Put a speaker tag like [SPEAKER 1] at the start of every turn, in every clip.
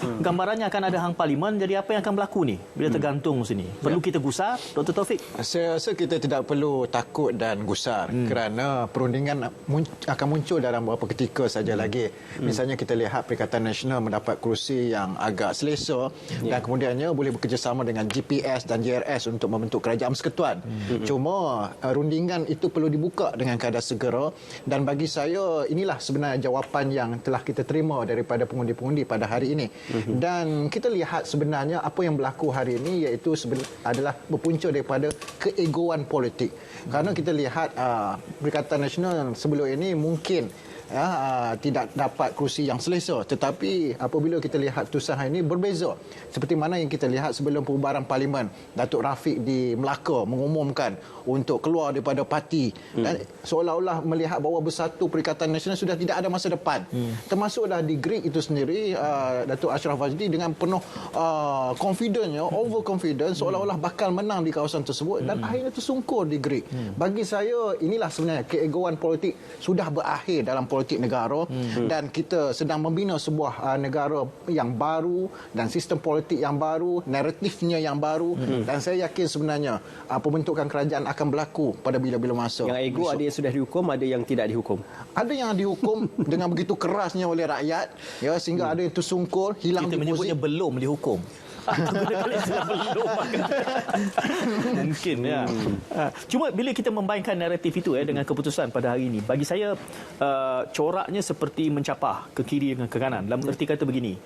[SPEAKER 1] gambarannya akan ada hang parlimen, jadi apa yang akan berlaku ni bila tergantung sini? Perlu kita gusar, Dr. Taufik?
[SPEAKER 2] Saya rasa kita tidak perlu takut dan gusar kerana perundingan akan muncul dalam beberapa ketika saja lagi. Misalnya kita lihat Perikatan Nasional mendapat kerusi yang agak selesa dan kemudiannya boleh bekerjasama dengan GPS dan JRS untuk membentuk kerajaan persekutuan. Cuma rundingan itu perlu dibuka dengan keadaan segera, dan bagi saya inilah sebenarnya jawapan yang telah kita terima daripada pengundi-pengundi pada hari ini. Dan kita lihat sebenarnya apa yang berlaku hari ini iaitu adalah berpunca daripada keegoan politik. Kerana kita lihat Perikatan Nasional sebelum ini mungkin tidak dapat kerusi yang selesa, tetapi apabila kita lihat tusahan ini berbeza, seperti mana yang kita lihat sebelum pembubaran parlimen, Datuk Rafiq di Melaka mengumumkan untuk keluar daripada parti dan seolah-olah melihat bahawa Bersatu Perikatan Nasional sudah tidak ada masa depan. Termasuklah di Greek itu sendiri, Datuk Ashraf Fazli dengan penuh confidence, overconfidence, seolah-olah bakal menang di kawasan tersebut dan akhirnya tersungkur di Greek. Bagi saya inilah sebenarnya keegoan politik sudah berakhir dalam politik negara, dan kita sedang membina sebuah negara yang baru dan sistem politik yang baru, naratifnya yang baru, dan saya yakin sebenarnya pembentukan kerajaan akan berlaku pada bila-bila masa.
[SPEAKER 3] Yang ego ada yang sudah dihukum, ada yang tidak dihukum.
[SPEAKER 2] Ada yang dihukum dengan begitu kerasnya oleh rakyat, ya, sehingga ada yang tersungkur, hilang
[SPEAKER 1] Kita menyebutnya belum dihukum. Mungkin ya. Cuma bila kita membayangkan naratif itu dengan keputusan pada hari ini, bagi saya coraknya seperti mencapah ke kiri dan ke kanan. Dalam erti kata begini,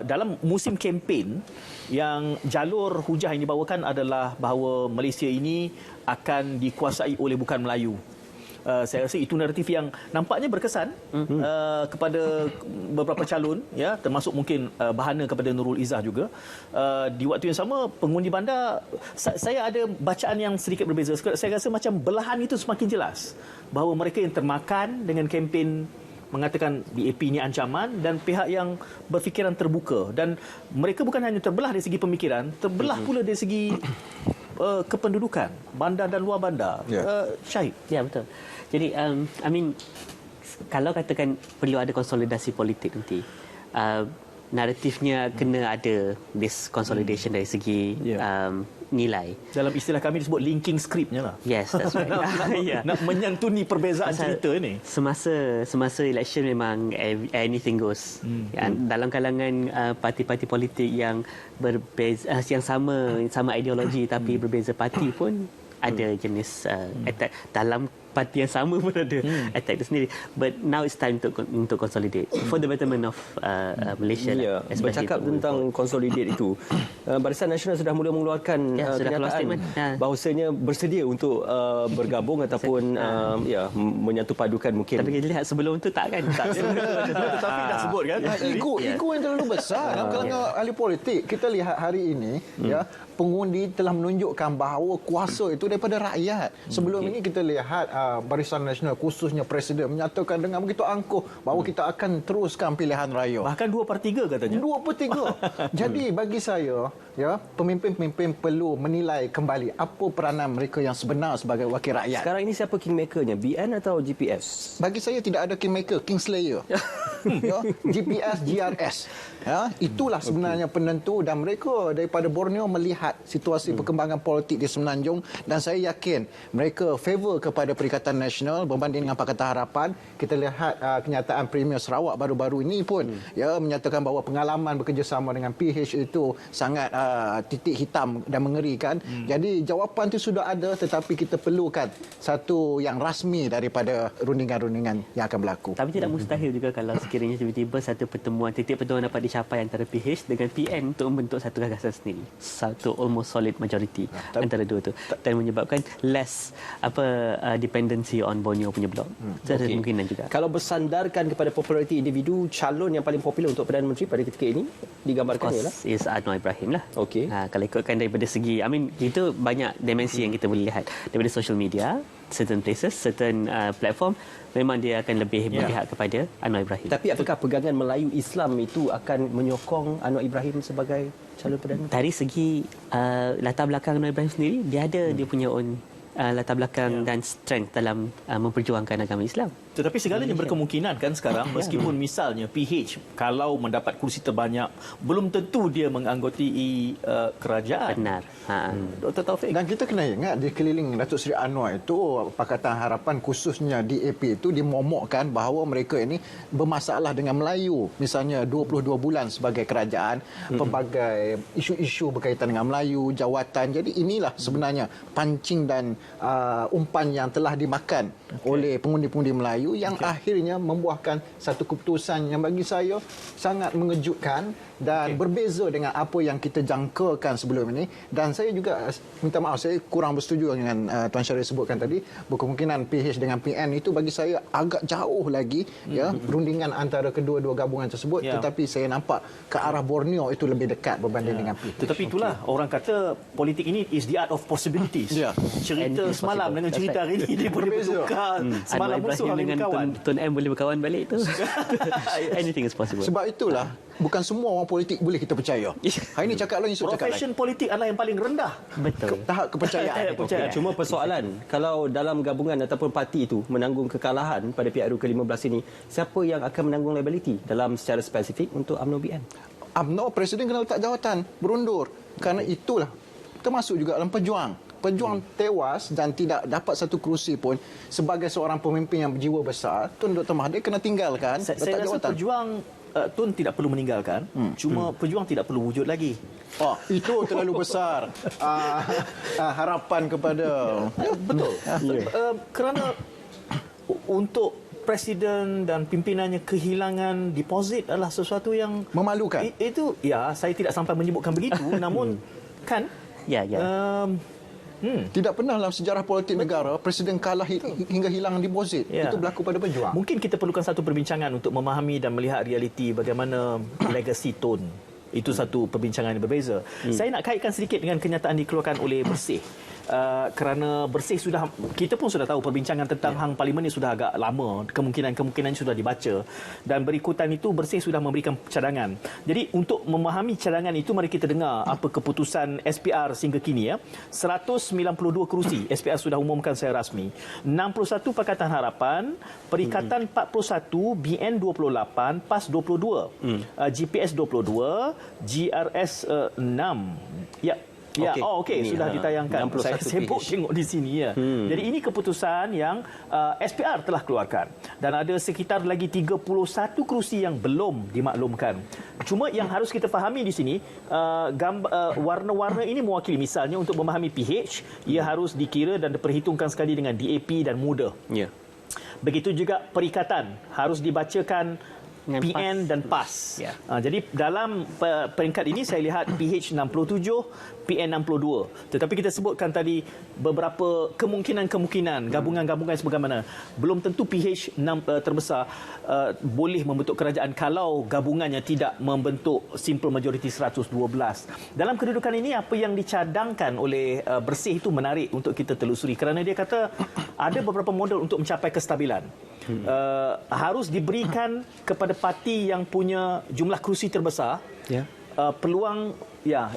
[SPEAKER 1] dalam musim kempen yang jalur hujah yang dibawakan adalah bahawa Malaysia ini akan dikuasai oleh bukan Melayu. Saya rasa itu naratif yang nampaknya berkesan kepada beberapa calon, ya, termasuk mungkin bahana kepada Nurul Izzah juga. Di waktu yang sama, pengundi bandar, saya ada bacaan yang sedikit berbeza. Saya rasa macam belahan itu semakin jelas bahawa mereka yang termakan dengan kempen mengatakan BAP ini ancaman, dan pihak yang berfikiran terbuka, dan mereka bukan hanya terbelah dari segi pemikiran, terbelah pula dari segi kependudukan bandar dan luar bandar. Syahid.
[SPEAKER 4] Ya, betul. Jadi kalau katakan perlu ada konsolidasi politik nanti, naratifnya kena ada this consolidation dari segi nilai.
[SPEAKER 1] Dalam istilah kami disebut linking scriptnya lah.
[SPEAKER 4] Yes, that's right.
[SPEAKER 1] nak menyantuni perbezaan cerita ni.
[SPEAKER 4] Semasa election memang anything goes. Dalam kalangan parti-parti politik yang berbeza, yang sama ideologi tapi berbeza parti pun ada jenis attack. Dalam parti yang sama pun ada attack itu sendiri. But now it's time untuk consolidate for the betterment of Malaysia.
[SPEAKER 3] Ya, bercakap tentang consolidate itu, Barisan Nasional sudah mula mengeluarkan kenyataan bahawasanya bersedia untuk bergabung ataupun menyatu padukan mungkin.
[SPEAKER 4] Tapi kita lihat sebelum tu tak kan?
[SPEAKER 1] Tetapi dah sebut kan?
[SPEAKER 2] Ego yang terlalu besar dalam kalangan ahli politik. Kita lihat hari ini, ya, pengundi telah menunjukkan bahawa kuasa itu daripada rakyat. Sebelum ini kita lihat Barisan Nasional, khususnya Presiden, menyatakan dengan begitu angkuh bahawa kita akan teruskan pilihan raya.
[SPEAKER 1] Bahkan 2/3 katanya.
[SPEAKER 2] 2/3. Jadi bagi saya, ya, pemimpin-pemimpin perlu menilai kembali apa peranan mereka yang sebenar sebagai wakil rakyat.
[SPEAKER 3] Sekarang ini siapa kingmakernya? BN atau GPS?
[SPEAKER 2] Bagi saya tidak ada kingmaker, kingslayer. Ya, GPS, GRS. Ya, itulah sebenarnya penentu, dan mereka daripada Borneo melihat situasi perkembangan politik di Semenanjung, dan saya yakin mereka favor kepada Perikatan Nasional berbanding dengan Pakatan Harapan. Kita lihat kenyataan Premier Sarawak baru-baru ini pun menyatakan bahawa pengalaman bekerjasama dengan PH itu sangat titik hitam dan mengerikan. Jadi jawapan itu sudah ada, tetapi kita perlukan satu yang rasmi daripada rundingan-rundingan yang akan berlaku.
[SPEAKER 4] Tapi tidak mustahil juga kalau sekiranya tiba-tiba satu titik pertemuan dapat dicapai antara PH dengan PN untuk membentuk satu gagasan sendiri, satu almost solid majority antara dua itu, dan menyebabkan less dependency on Borneo punya blok. Ada kemungkinan juga.
[SPEAKER 3] Kalau bersandarkan kepada populariti individu, calon yang paling popular untuk Perdana Menteri pada ketika ini digambarkan ialah
[SPEAKER 4] is Anwar Ibrahim lah.
[SPEAKER 3] Okey.
[SPEAKER 4] Kalau ikutkan daripada segi, itu banyak dimensi yang kita boleh lihat daripada social media, certain places, certain platform, memang dia akan lebih berpihak kepada Anwar Ibrahim.
[SPEAKER 3] Tapi apakah pegangan Melayu Islam itu akan menyokong Anwar Ibrahim sebagai calon Perdana Menteri?
[SPEAKER 4] Dari segi latar belakang Anwar Ibrahim sendiri, dia ada dia punya own latar belakang dan strength dalam memperjuangkan agama Islam.
[SPEAKER 1] Tetapi segalanya berkemungkinan kan sekarang, meskipun misalnya PH kalau mendapat kursi terbanyak, belum tentu dia menganggotai kerajaan.
[SPEAKER 4] Benar.
[SPEAKER 1] Dr. Taufik.
[SPEAKER 2] Dan kita kena ingat di keliling Datuk Seri Anwar itu, Pakatan Harapan khususnya DAP itu dimomokkan bahawa mereka ini bermasalah dengan Melayu. Misalnya 22 bulan sebagai kerajaan, pelbagai isu-isu berkaitan dengan Melayu, jawatan. Jadi inilah sebenarnya pancing dan umpan yang telah dimakan oleh pengundi-pengundi Melayu yang akhirnya membuahkan satu keputusan yang bagi saya sangat mengejutkan dan berbeza dengan apa yang kita jangkakan sebelum ini. Dan saya juga minta maaf, saya kurang bersetuju dengan Tuan Syarif sebutkan tadi, berkemungkinan PH dengan PN itu bagi saya agak jauh lagi ya perundingan antara kedua-dua gabungan tersebut, tetapi saya nampak ke arah Borneo itu lebih dekat berbanding dengan PH.
[SPEAKER 1] Tetapi itulah orang kata politik ini is the art of possibilities. Cerita semalam dengan cerita hari ini dia boleh bertukar. Semalam musuh hari ini kawan.
[SPEAKER 4] Tun M boleh berkawan balik tu. Anything is possible.
[SPEAKER 2] Sebab itulah bukan semua orang politik boleh kita percaya. Hari ini cakap lain, esok cakap lain.
[SPEAKER 1] Profession politik adalah yang paling rendah.
[SPEAKER 4] Betul.
[SPEAKER 2] Tahap kepercayaan.
[SPEAKER 3] Cuma persoalan, kalau dalam gabungan ataupun parti itu menanggung kekalahan pada PRU ke-15 ini, siapa yang akan menanggung liability dalam secara spesifik untuk UMNO BN?
[SPEAKER 2] UMNO, Presiden kena letak jawatan, berundur. Kerana itulah, termasuk juga dalam Pejuang tewas dan tidak dapat satu kerusi pun sebagai seorang pemimpin yang berjiwa besar, Tun Dr. Mahathir kena tinggalkan
[SPEAKER 1] Saya
[SPEAKER 2] letak
[SPEAKER 1] rasa
[SPEAKER 2] jawatan.
[SPEAKER 1] Pejuang Tun tidak perlu meninggalkan, cuma Pejuang tidak perlu wujud lagi.
[SPEAKER 2] Oh, itu terlalu besar harapan kepada
[SPEAKER 1] Betul. Kerana untuk Presiden dan pimpinannya kehilangan deposit adalah sesuatu yang
[SPEAKER 2] memalukan.
[SPEAKER 1] Itu ya, saya tidak sampai menyebutkan begitu, namun kan
[SPEAKER 2] tidak pernah dalam sejarah politik negara Presiden kalah hingga hilang deposit. Itu berlaku pada Pejuang.
[SPEAKER 1] Mungkin kita perlukan satu perbincangan untuk memahami dan melihat realiti bagaimana legacy Tun. Itu satu perbincangan yang berbeza. Saya nak kaitkan sedikit dengan kenyataan dikeluarkan oleh Bersih. Kerana Bersih sudah, kita pun sudah tahu perbincangan tentang hang parlimen ini sudah agak lama, kemungkinan sudah dibaca, dan berikutan itu Bersih sudah memberikan cadangan. Jadi untuk memahami cadangan itu, mari kita dengar apa keputusan SPR sehingga kini ya. 192 kerusi SPR sudah umumkan secara rasmi, 61 Pakatan Harapan, Perikatan 41, BN 28, PAS 22, GPS 22, GRS 6. Ya. Ya, okey, sudah ditayangkan. Saya sibuk tengok di sini ya. Jadi ini keputusan yang SPR telah keluarkan, dan ada sekitar lagi 31 kerusi yang belum dimaklumkan. Cuma yang harus kita fahami di sini, warna-warna ini mewakili, misalnya untuk memahami PH, ia harus dikira dan diperhitungkan sekali dengan DAP dan MUDA. Begitu juga Perikatan harus dibacakan PN dan PAS. Jadi dalam peringkat ini saya lihat PH 67, PN 62. Tetapi kita sebutkan tadi beberapa kemungkinan gabungan-gabungan sebagaimana. Belum tentu PH terbesar boleh membentuk kerajaan kalau gabungannya tidak membentuk simple majority 112. Dalam kedudukan ini, apa yang dicadangkan oleh Bersih itu menarik untuk kita telusuri, kerana dia kata ada beberapa model untuk mencapai kestabilan. Harus diberikan kepada parti yang punya jumlah kerusi terbesar. Peluang,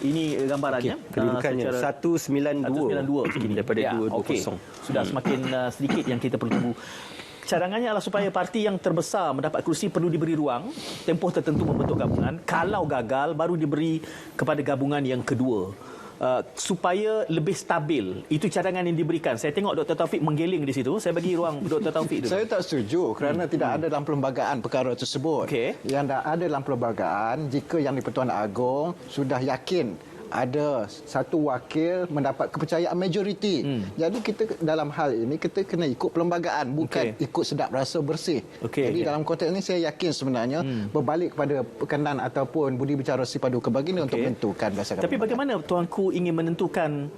[SPEAKER 1] ini gambarannya.
[SPEAKER 3] Kedudukannya 192 daripada 220.
[SPEAKER 1] Sudah semakin sedikit yang kita perlu tunggu. Cadangannya adalah supaya parti yang terbesar mendapat kerusi perlu diberi ruang tempoh tertentu membentuk gabungan. Kalau gagal, baru diberi kepada gabungan yang kedua. Supaya lebih stabil. Itu cadangan yang diberikan. Saya tengok Dr. Taufik menggeling di situ. Saya bagi ruang Dr. Taufik dulu.
[SPEAKER 2] Saya tak setuju kerana tidak ada dalam perlembagaan perkara tersebut. Yang ada dalam perlembagaan, jika Yang di-Pertuan Agong sudah yakin ada satu wakil mendapat kepercayaan majoriti. Jadi kita dalam hal ini kita kena ikut perlembagaan, bukan ikut sedap rasa Bersih. Jadi dalam konteks ini saya yakin sebenarnya berbalik kepada perkenan ataupun budi bicara si padu kebaginda untuk menentukan berdasarkan.
[SPEAKER 1] Tapi bagaimana tuanku ingin menentukan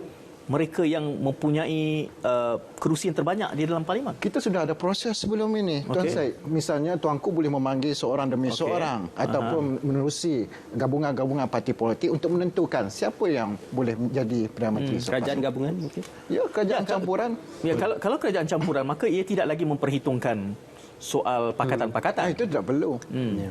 [SPEAKER 1] mereka yang mempunyai kerusi yang terbanyak di dalam parlimen?
[SPEAKER 2] Kita sudah ada proses sebelum ini. Tuan Syed, misalnya tuanku boleh memanggil seorang demi seorang ataupun menerusi gabungan-gabungan parti politik untuk menentukan siapa yang boleh menjadi Perdana Menteri.
[SPEAKER 3] Kerajaan gabungan mungkin?
[SPEAKER 2] Ya, kerajaan campuran.
[SPEAKER 1] Ya, kalau kerajaan campuran, maka ia tidak lagi memperhitungkan soal pakatan-pakatan.
[SPEAKER 2] Itu tidak perlu.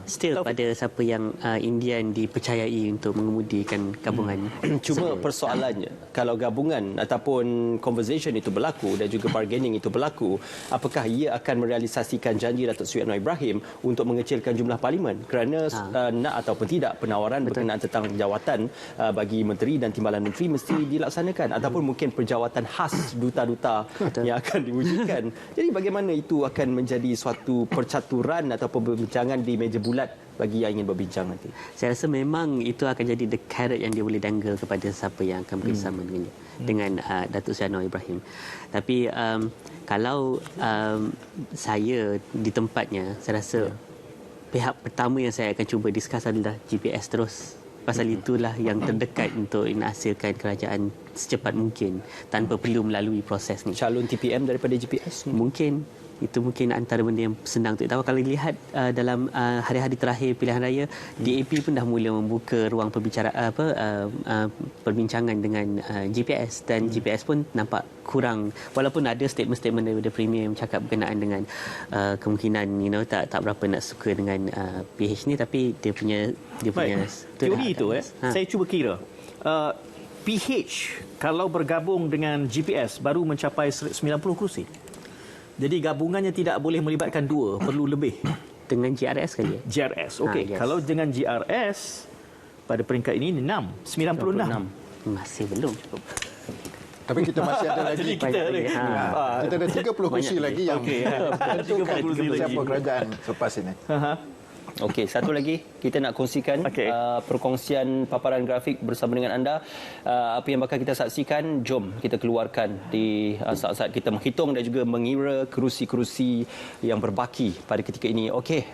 [SPEAKER 4] Still pada siapa yang Indian dipercayai untuk mengemudikan gabungan.
[SPEAKER 3] Cuma persoalannya, kalau gabungan ataupun conversation itu berlaku dan juga bargaining itu berlaku, apakah ia akan merealisasikan janji Datuk Seri Anwar Ibrahim untuk mengecilkan jumlah parlimen? Kerana nak ataupun tidak, penawaran berkenaan tentang jawatan bagi menteri dan timbalan menteri mesti dilaksanakan, ataupun mungkin perjawatan khas duta-duta yang akan diwujudkan. Jadi bagaimana itu akan menjadi suatu percaturan ataupun perbincangan di meja bulat bagi yang ingin berbincang nanti?
[SPEAKER 4] Saya rasa memang itu akan jadi the carrot yang dia boleh dangle kepada siapa yang akan bersama dengan Datuk Seri Anwar Ibrahim. Tapi kalau saya di tempatnya, saya rasa pihak pertama yang saya akan cuba discuss adalah GPS terus. Pasal itulah yang terdekat untuk menghasilkan kerajaan secepat mungkin tanpa perlu melalui proses ni.
[SPEAKER 3] Calon TPM daripada GPS?
[SPEAKER 4] Mungkin itu mungkin antara benda yang senang untuk tahu. Kalau lihat dalam hari-hari terakhir pilihan raya, DAP pun dah mula membuka ruang perbincangan dengan GPS, dan GPS pun nampak kurang, walaupun ada statement-statement daripada Premier yang cakap berkenaan dengan kemungkinan tak berapa nak suka dengan PH ni, tapi dia punya
[SPEAKER 1] teori itu saya cuba kira PH kalau bergabung dengan GPS baru mencapai 90 kerusi. Jadi gabungannya tidak boleh melibatkan 2, perlu lebih.
[SPEAKER 4] Dengan GRS kali ya?
[SPEAKER 1] GRS, okey.
[SPEAKER 4] Yes.
[SPEAKER 1] Kalau dengan GRS, pada peringkat ini 96.
[SPEAKER 4] Masih belum cukup.
[SPEAKER 2] Tapi kita masih ada lagi.
[SPEAKER 1] Jadi kita
[SPEAKER 2] Kita ada 30 kursi lagi yang menentukan
[SPEAKER 1] 30 kursi
[SPEAKER 2] siapa
[SPEAKER 1] lagi.
[SPEAKER 2] kerajaan selepas ini.
[SPEAKER 3] Okey, satu lagi kita nak kongsikan perkongsian paparan grafik bersama dengan anda. Apa yang bakal kita saksikan, jom kita keluarkan di saat-saat kita menghitung dan juga mengira kerusi-kerusi yang berbaki pada ketika ini. Okey,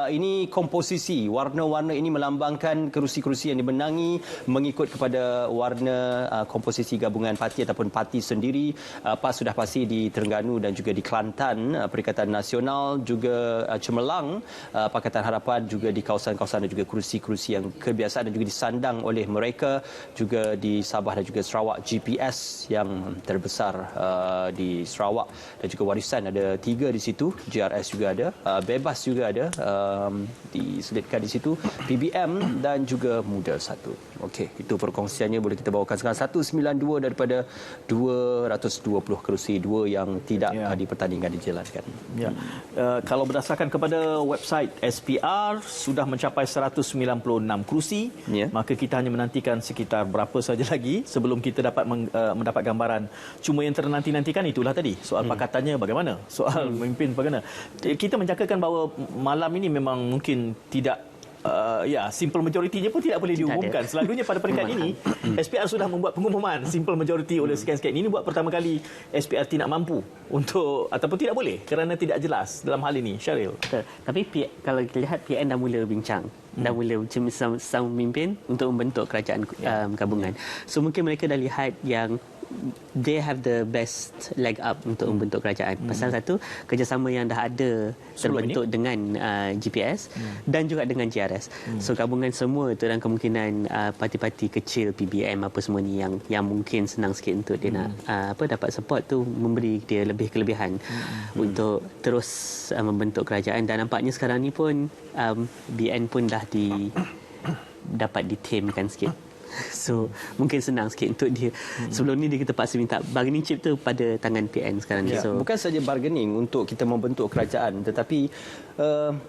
[SPEAKER 3] ini komposisi, warna-warna ini melambangkan kerusi-kerusi yang dimenangi mengikut kepada warna komposisi gabungan parti ataupun parti sendiri. PAS sudah pasti di Terengganu dan juga di Kelantan, Perikatan Nasional, juga Cemerlang, Pakatan Harapan, juga di kawasan-kawasan dan juga kerusi-kerusi yang kebiasaan dan juga disandang oleh mereka, juga di Sabah dan juga Sarawak. GPS yang terbesar di Sarawak dan juga Warisan ada 3 di situ, GRS juga ada, Bebas juga ada diselitkan di situ, PBM dan juga Muda 1. Okey, itu perkongsiannya boleh kita bawakan sekarang. 192 daripada 220 kerusi, 2 yang tidak dipertandingkan, dijalankan.
[SPEAKER 1] Kalau berdasarkan kepada website SPR sudah mencapai 196 kerusi, maka kita hanya menantikan sekitar berapa saja lagi sebelum kita dapat mendapat gambaran. Cuma yang ternanti-nantikan itulah tadi, soal pakatannya bagaimana, soal memimpin bagaimana. Kita menjangkakan bahawa malam ini memang mungkin tidak simple majority-nya pun tidak boleh diumumkan. Selalunya pada peringkat ini SPR sudah membuat pengumuman simple majority oleh sekian-sekian. Ini buat pertama kali SPR tidak mampu untuk ataupun tidak boleh kerana tidak jelas dalam hal ini. Syaril.
[SPEAKER 4] Tapi kalau kita lihat PN dah mula bincang, dah mula sama memimpin untuk membentuk kerajaan gabungan. So mungkin mereka dah lihat yang they have the best leg up untuk membentuk kerajaan. Pasal satu, kerjasama yang dah ada terbentuk dengan GPS dan juga dengan GRS. So gabungan semua itu dan kemungkinan parti-parti kecil PBM apa semua ni yang mungkin senang sikit untuk dia nak dapat support tu, memberi dia lebih kelebihan untuk terus membentuk kerajaan. Dan nampaknya sekarang ni pun BN pun dah dapat ditamkan sikit. So mungkin senang sikit untuk dia. Sebelum ni dia terpaksa minta bargaining chip tu pada tangan PN sekarang ni. So
[SPEAKER 3] bukan saja bargaining untuk kita membentuk kerajaan, tetapi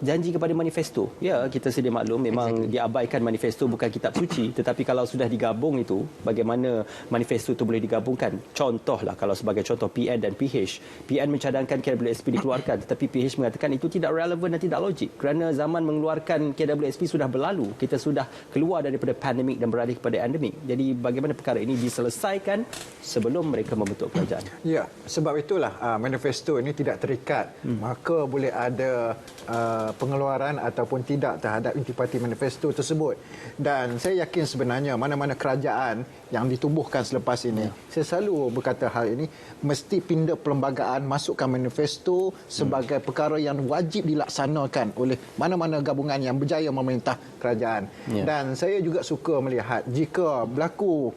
[SPEAKER 3] janji kepada manifesto. Ya, kita sedia maklum memang diabaikan manifesto, bukan kitab suci, tetapi kalau sudah digabung itu, bagaimana manifesto itu boleh digabungkan? Contohlah, kalau sebagai contoh PN dan PH. PN mencadangkan KWSP dikeluarkan, tetapi PH mengatakan itu tidak relevan dan tidak logik kerana zaman mengeluarkan KWSP sudah berlalu. Kita sudah keluar daripada pandemik dan beralih kepada endemik. Jadi bagaimana perkara ini diselesaikan sebelum mereka membentuk kerajaan?
[SPEAKER 2] Ya, sebab itulah manifesto ini tidak terikat. Maka boleh ada pengeluaran ataupun tidak terhadap intipati manifesto tersebut. Dan saya yakin sebenarnya mana-mana kerajaan yang ditubuhkan selepas ini, saya selalu berkata hal ini, mesti pindah perlembagaan, masukkan manifesto sebagai perkara yang wajib dilaksanakan oleh mana-mana gabungan yang berjaya memerintah kerajaan. Dan saya juga suka melihat jika berlaku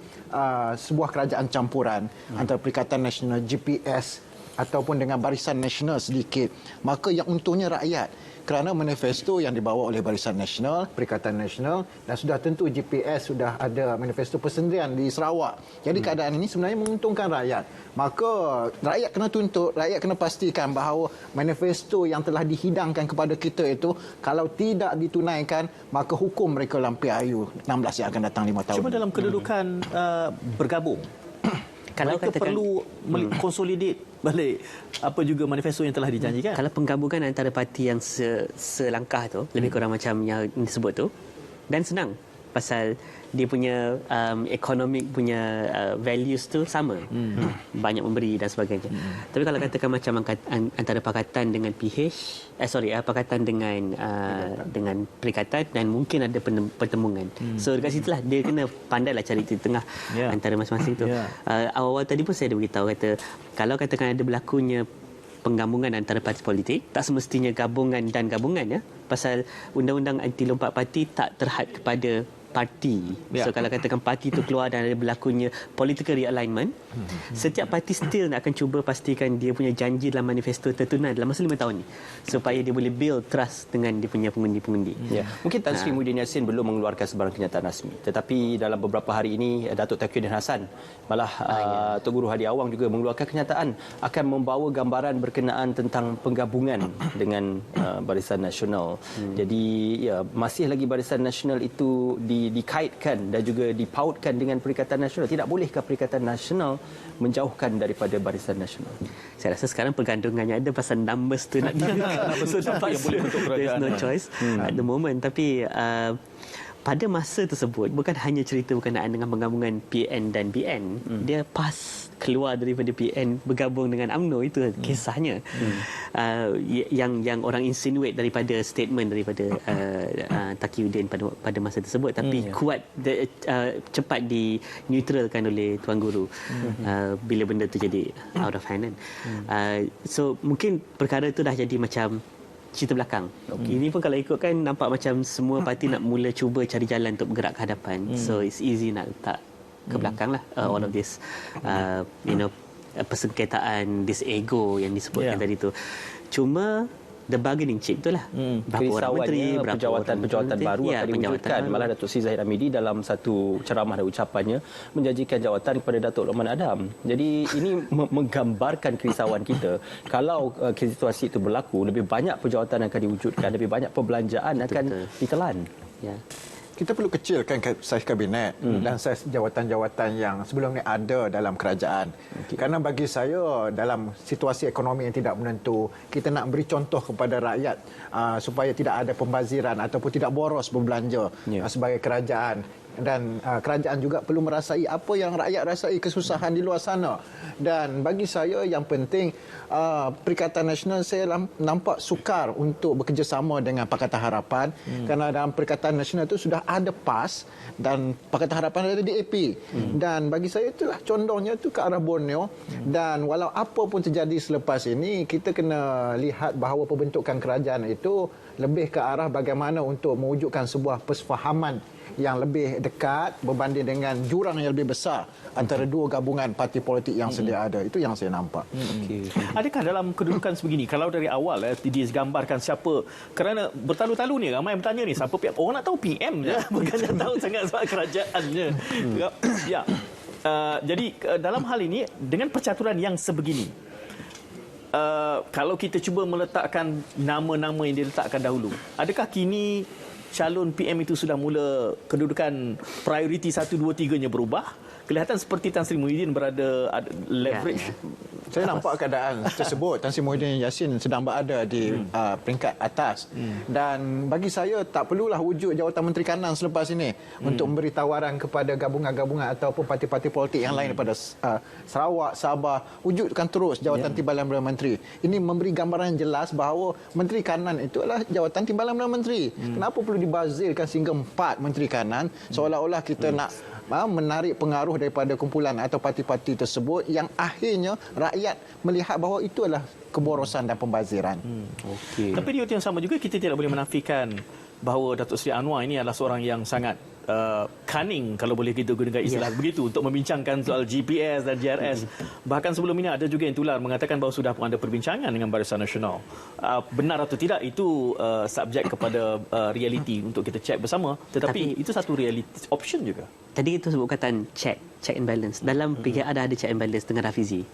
[SPEAKER 2] sebuah kerajaan campuran antara Perikatan Nasional, GPS ataupun dengan Barisan Nasional sedikit, maka yang untungnya rakyat. Kerana manifesto yang dibawa oleh Barisan Nasional, Perikatan Nasional, dan sudah tentu GPS sudah ada manifesto persendirian di Sarawak. Jadi keadaan ini sebenarnya menguntungkan rakyat. Maka rakyat kena tuntut, rakyat kena pastikan bahawa manifesto yang telah dihidangkan kepada kita itu, kalau tidak ditunaikan, maka hukum mereka lampiayu 16 yang akan datang 5 tahun.
[SPEAKER 1] Cuma dalam kedudukan bergabung, kalau mereka perlu consolidate balik apa juga manifesto yang telah dijanjikan.
[SPEAKER 4] Kalau penggabungan antara parti yang selangkah tu, lebih kurang macam yang disebut tu, dan senang pasal dia punya economic punya values tu sama, banyak memberi dan sebagainya. Tapi kalau katakan macam antara pakatan dengan pakatan dengan perikatan, dan mungkin ada pertemuan. So dekat situlah dia kena pandailah cari titik tengah antara masing-masing tu. Awal-awal tadi pun saya dah beritahu kata kalau katakan ada berlakunya penggabungan antara parti politik, tak semestinya gabungan dan gabungan, ya. Pasal undang-undang anti lompat parti tak terhad kepada parti. So kalau katakan parti itu keluar dan ada berlakunya political realignment, setiap parti still nak akan cuba pastikan dia punya janji dalam manifesto tertunai dalam masa 5 tahun ni, supaya dia boleh build trust dengan dia punya pengundi-pengundi.
[SPEAKER 3] Mungkin Tan Sri Muhyiddin Yassin belum mengeluarkan sebarang kenyataan rasmi, tetapi dalam beberapa hari ini Datuk Tauhidin Hassan, malah Tok Guru Hadi Awang juga mengeluarkan kenyataan akan membawa gambaran berkenaan tentang penggabungan dengan Barisan Nasional. Jadi masih lagi Barisan Nasional itu dikaitkan dan juga dipautkan dengan Perikatan Nasional. Tidak bolehkah Perikatan Nasional menjauhkan daripada Barisan Nasional?
[SPEAKER 4] Saya rasa sekarang pergandungannya ada pasal numbers tu nak so
[SPEAKER 1] siapa yang boleh bentuk kerajaan.
[SPEAKER 4] There's no choice at the moment. Tapi pada masa tersebut bukan hanya cerita berkenaan dengan penggabungan PN dan BN. Dia PAS keluar daripada PN bergabung dengan UMNO, itu kisahnya. Yang orang insinuate daripada statement daripada Taqiyuddin pada masa tersebut, tapi kuat cepat dineutralkan oleh Tuan Guru bila benda tu jadi out of hand. So mungkin perkara tu dah jadi macam cerita belakang. Ini pun kalau ikutkan nampak macam semua parti nak mula cuba cari jalan untuk bergerak ke hadapan. So it's easy nak letak ke belakang lah all of this persengketaan, this ego yang disebutkan tadi tu. Cuma the bargaining chip itulah. Berapa orang menteri, berapa
[SPEAKER 3] jawatan baru akan diwujudkan. Malah Datuk Sri Zahid Hamidi dalam satu ceramah dan ucapannya menjanjikan jawatan kepada Datuk Lokman Adam. Jadi ini menggambarkan kerisauan kita. Kalau situasi itu berlaku, lebih banyak pejawatan akan diwujudkan, lebih banyak perbelanjaan akan ditelan.
[SPEAKER 2] Kita perlu kecilkan saiz kabinet dan saiz jawatan-jawatan yang sebelum ni ada dalam kerajaan. Kerana bagi saya, dalam situasi ekonomi yang tidak menentu, kita nak beri contoh kepada rakyat supaya tidak ada pembaziran ataupun tidak boros berbelanja sebagai kerajaan. Dan kerajaan juga perlu merasai apa yang rakyat rasai, kesusahan di luar sana. Dan bagi saya yang penting, Perikatan Nasional saya nampak sukar untuk bekerjasama dengan Pakatan Harapan, kerana dalam Perikatan Nasional itu sudah ada PAS dan Pakatan Harapan ada DAP. Dan bagi saya itulah condongnya itu ke arah Borneo. Dan walau apa pun terjadi selepas ini, kita kena lihat bahawa pembentukan kerajaan itu lebih ke arah bagaimana untuk mewujudkan sebuah persefahaman yang lebih dekat berbanding dengan jurang yang lebih besar antara dua gabungan parti politik yang sedia ada. Itu yang saya nampak.
[SPEAKER 1] Adakah dalam kedudukan sebegini, kalau dari awal digambarkan siapa, kerana bertalu-talu ni ramai yang bertanya ni siapa PM, orang nak tahu PM je, bukannya tahu sangat soal kerajaannya. Jadi dalam hal ini dengan percaturan yang sebegini, kalau kita cuba meletakkan nama-nama yang diletakkan dahulu, adakah kini calon PM itu sudah mula kedudukan prioriti 1, 2, 3-nya berubah? Kelihatan seperti Tan Sri Muhyiddin berada leverage.
[SPEAKER 2] Saya nampak keadaan tersebut. Tan Sri Muhyiddin Yassin sedang berada di peringkat atas. Dan bagi saya tak perlulah wujud jawatan Menteri Kanan selepas ini untuk memberi tawaran kepada gabungan-gabungan ataupun parti-parti politik yang lain daripada Sarawak, Sabah. Wujudkan terus jawatan Timbalan Perdana Menteri. Ini memberi gambaran yang jelas bahawa Menteri Kanan itu adalah jawatan Timbalan Perdana Menteri. Kenapa perlu dibazirkan sehingga 4 Menteri Kanan, seolah-olah kita nak menarik pengaruh daripada kumpulan atau parti-parti tersebut yang akhirnya rakyat melihat bahawa itu adalah keborosan dan pembaziran.
[SPEAKER 1] Tapi di waktu yang sama juga kita tidak boleh menafikan bahawa Datuk Seri Anwar ini adalah seorang yang sangat cunning, kalau boleh kita gunakan istilah begitu, untuk membincangkan soal GPS dan JRS. Bahkan sebelum ini ada juga yang tular mengatakan bahawa sudah pun ada perbincangan dengan Barisan Nasional. Benar atau tidak itu subjek kepada realiti untuk kita cek bersama. Tetapi itu satu reality option juga.
[SPEAKER 4] Tadi itu sebut kataan check and balance. Dalam PKR ada check and balance dengan Rafizi.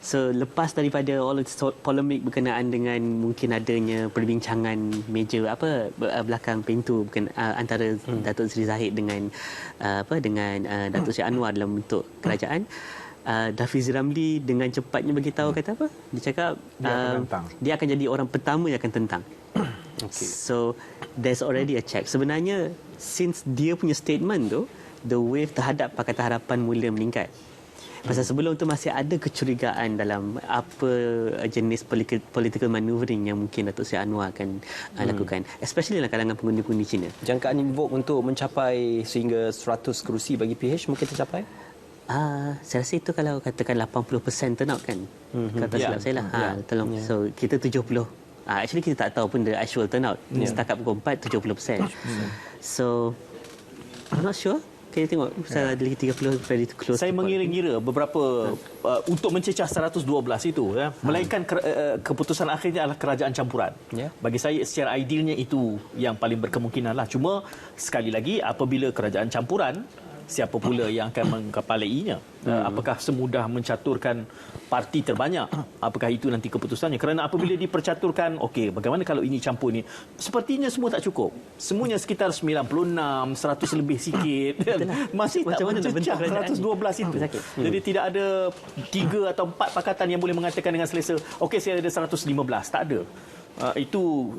[SPEAKER 4] So lepas daripada all polemik berkenaan dengan mungkin adanya perbincangan meja belakang pintu antara Datuk Seri Zahid dengan Datuk Seri Anwar dalam bentuk kerajaan, Rafizi Ramli dengan cepatnya beritahu kata apa? Dia cakap dia akan jadi orang pertama yang akan tentang. So there's already a check. Sebenarnya since dia punya statement tu, the wave terhadap Pakatan Harapan mula meningkat. Pasal sebelum tu masih ada kecurigaan dalam apa jenis political maneuvering yang mungkin Datuk Seri Anwar akan lakukan, especially dalam kalangan pengundi-pengundi Cina.
[SPEAKER 3] Jangkaan Invoke untuk mencapai sehingga 100 kerusi bagi PH mungkin tercapai?
[SPEAKER 4] Saya rasa itu kalau katakan 80% turnout kan. Kata silap saya lah. Tolong. So kita 70. Actually kita tak tahu pun the actual turnout. Setakat pukul 4 70%. So I'm not sure. Kita tengok saya ada lagi 30 ready to close.
[SPEAKER 1] Saya mengira-ngira beberapa untuk mencecah 112 itu melainkan keputusan akhirnya adalah kerajaan campuran. Bagi saya secara idealnya itu yang paling berkemungkinan lah. Cuma sekali lagi apabila kerajaan campuran, siapa pula yang akan mengkepalainya? Apakah semudah mencaturkan parti terbanyak? Apakah itu nanti keputusannya? Kerana apabila dipercaturkan, okey, bagaimana kalau ini campur ni? Sepertinya semua tak cukup. Semuanya sekitar 96, 100 lebih sikit. Masih tak mencecah 112 itu. Jadi tidak ada 3 atau 4 pakatan yang boleh mengatakan dengan selesa, okey saya ada 115. Tak ada. Itu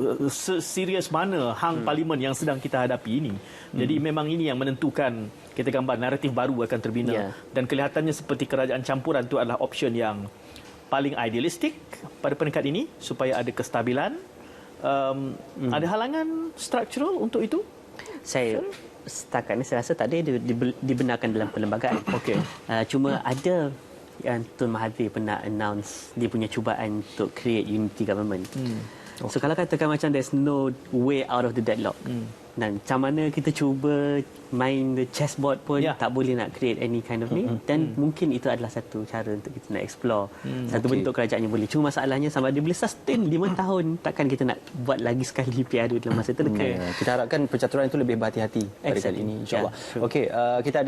[SPEAKER 1] serius mana hang parlimen yang sedang kita hadapi ini. Jadi memang ini yang menentukan, kita gambar naratif baru akan terbina. Dan kelihatannya seperti kerajaan campuran itu adalah option yang paling idealistik pada peringkat ini supaya ada kestabilan. Ada halangan struktural untuk itu?
[SPEAKER 4] Saya setakat ni saya rasa tak ada dibenarkan dalam perlembagaan. Cuma ada yang Tun Mahathir pernah announce dia punya cubaan untuk create unity government. So kalau katakan macam there's no way out of the deadlock, dan macam mana kita cuba main the chessboard pun tak boleh nak create any kind of ni, dan mungkin itu adalah satu cara untuk kita nak explore satu bentuk kerajaan yang boleh. Cuma masalahnya sama ada boleh sustain 5 tahun, takkan kita nak buat lagi sekali PRU dalam masa terdekat.
[SPEAKER 3] Kita harapkan percaturan itu lebih berhati-hati pada kali ini, insyaAllah. Okey, kita ada